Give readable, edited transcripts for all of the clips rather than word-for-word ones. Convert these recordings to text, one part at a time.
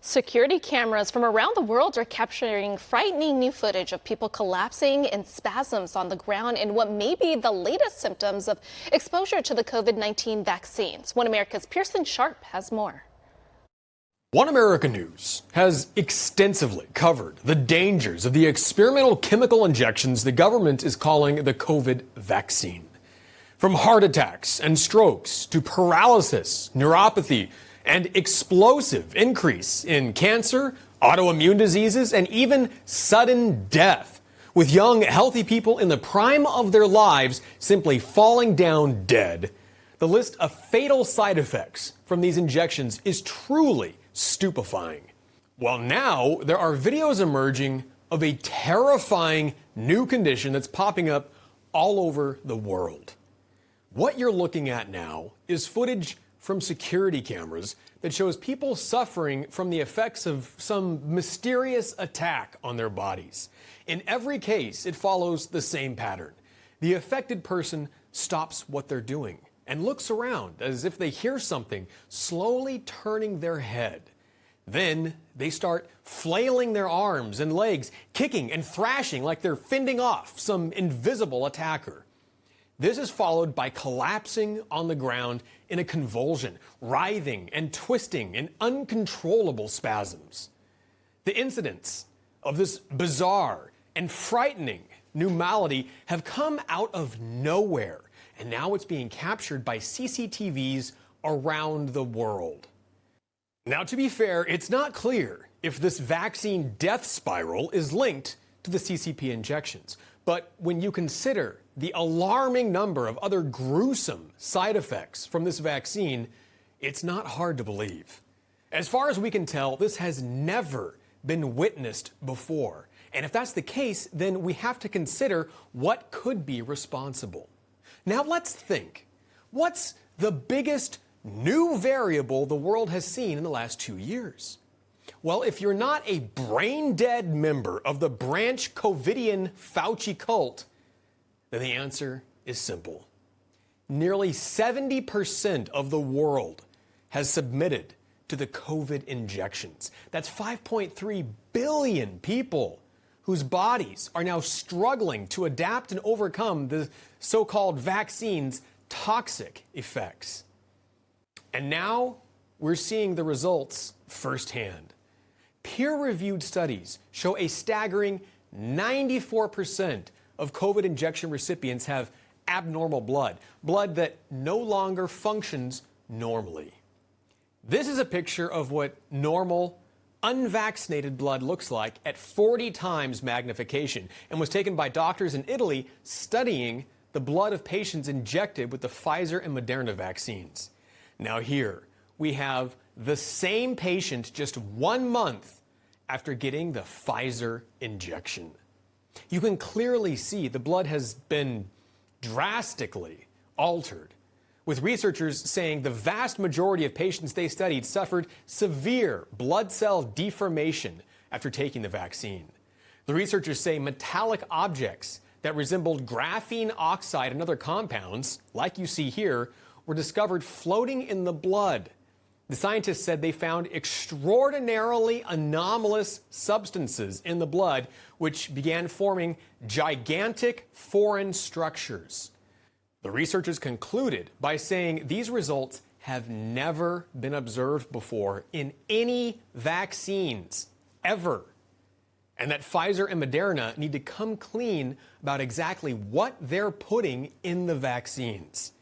Security cameras from around the world are capturing frightening new footage of people collapsing in spasms on the ground in what may be the latest symptoms of exposure to the COVID-19 vaccines. One America's Pearson Sharp has more. One America News has extensively covered the dangers of the experimental chemical injections the government is calling the COVID vaccine. From heart attacks and strokes to paralysis, neuropathy, and explosive increase in cancer, autoimmune diseases, and even sudden death, with young, healthy people in the prime of their lives simply falling down dead. The list of fatal side effects from these injections is truly stupefying. Well, now there are videos emerging of a terrifying new condition that's popping up all over the world. What you're looking at now is footage from security cameras that shows people suffering from the effects of some mysterious attack on their bodies. In every case, it follows the same pattern. The affected person stops what they're doing and looks around as if they hear something, slowly turning their head. Then they start flailing their arms and legs, kicking and thrashing like they're fending off some invisible attacker. This is followed by collapsing on the ground in a convulsion, writhing and twisting in uncontrollable spasms. The incidents of this bizarre and frightening new malady have come out of nowhere, and now it's being captured by CCTVs around the world. Now, to be fair, it's not clear if this vaccine death spiral is linked to the CCP injections. But when you consider the alarming number of other gruesome side effects from this vaccine, it's not hard to believe. As far as we can tell, this has never been witnessed before. And if that's the case, then we have to consider what could be responsible. Now let's think. What's the biggest new variable the world has seen in the last 2 years? Well, if you're not a brain-dead member of the branch COVIDian Fauci cult, then the answer is simple. Nearly 70% of the world has submitted to the COVID injections. That's 5.3 billion people whose bodies are now struggling to adapt and overcome the so-called vaccine's toxic effects. And now we're seeing the results firsthand. Peer-reviewed studies show a staggering 94% of COVID injection recipients have abnormal blood that no longer functions normally. This is a picture of what normal, unvaccinated blood looks like at 40 times magnification and was taken by doctors in Italy studying the blood of patients injected with the Pfizer and Moderna vaccines. Now here we have the same patient just 1 month after getting the Pfizer injection. You can clearly see the blood has been drastically altered, with researchers saying the vast majority of patients they studied suffered severe blood cell deformation after taking the vaccine. The researchers say metallic objects that resembled graphene oxide and other compounds, like you see here, were discovered floating in the blood. The scientists said they found extraordinarily anomalous substances in the blood, which began forming gigantic foreign structures. The researchers concluded by saying these results have never been observed before in any vaccines, ever, and that Pfizer and Moderna need to come clean about exactly what they're putting in the vaccines.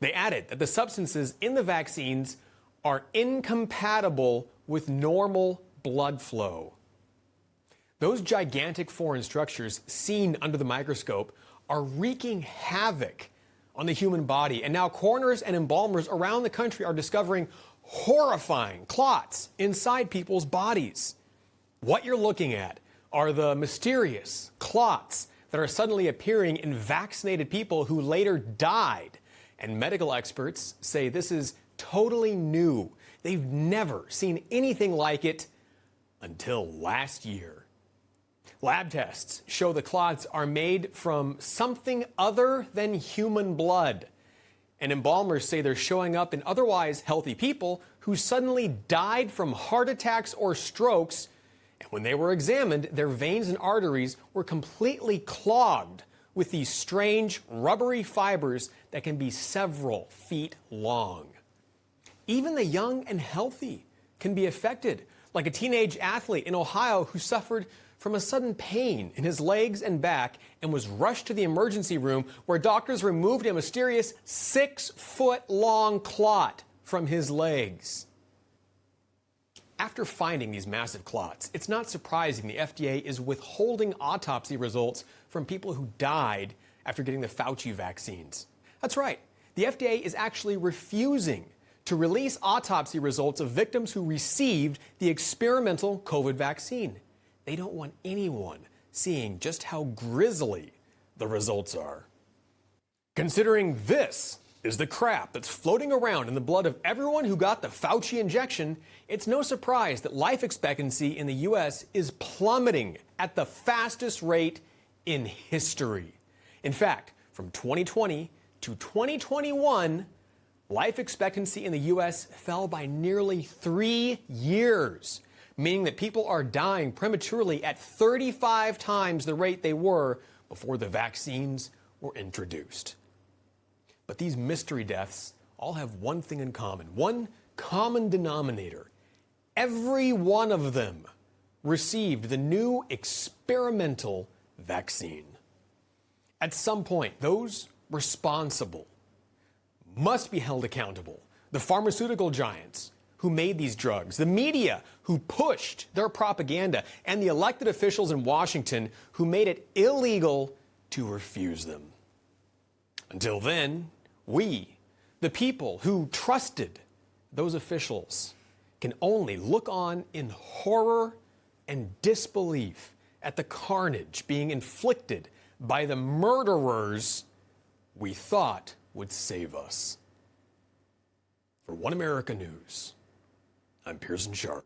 They added that the substances in the vaccines are incompatible with normal blood flow. Those gigantic foreign structures seen under the microscope are wreaking havoc on the human body, and now coroners and embalmers around the country are discovering horrifying clots inside people's bodies. What you're looking at are the mysterious clots that are suddenly appearing in vaccinated people who later died, and medical experts say this is totally new. They've never seen anything like it until last year. Lab tests show the clots are made from something other than human blood. And embalmers say they're showing up in otherwise healthy people who suddenly died from heart attacks or strokes, and when they were examined, their veins and arteries were completely clogged with these strange rubbery fibers that can be several feet long. Even the young and healthy can be affected, like a teenage athlete in Ohio who suffered from a sudden pain in his legs and back and was rushed to the emergency room where doctors removed a mysterious 6-foot-long clot from his legs. After finding these massive clots, it's not surprising the FDA is withholding autopsy results from people who died after getting the Fauci vaccines. That's right. The FDA is actually refusing to release autopsy results of victims who received the experimental COVID vaccine. They don't want anyone seeing just how grisly the results are. Considering this is the crap that's floating around in the blood of everyone who got the Fauci injection, it's no surprise that life expectancy in the U.S. is plummeting at the fastest rate in history. In fact, from 2020 to 2021, life expectancy in the U.S. fell by nearly 3 years, meaning that people are dying prematurely at 35 times the rate they were before the vaccines were introduced. But these mystery deaths all have one thing in common, one common denominator. Every one of them received the new experimental vaccine. At some point, those responsible must be held accountable. The pharmaceutical giants who made these drugs, the media who pushed their propaganda, and the elected officials in Washington who made it illegal to refuse them. Until then, we, the people who trusted those officials, can only look on in horror and disbelief at the carnage being inflicted by the murderers we thought would save us. For One America News, I'm Pearson Sharp.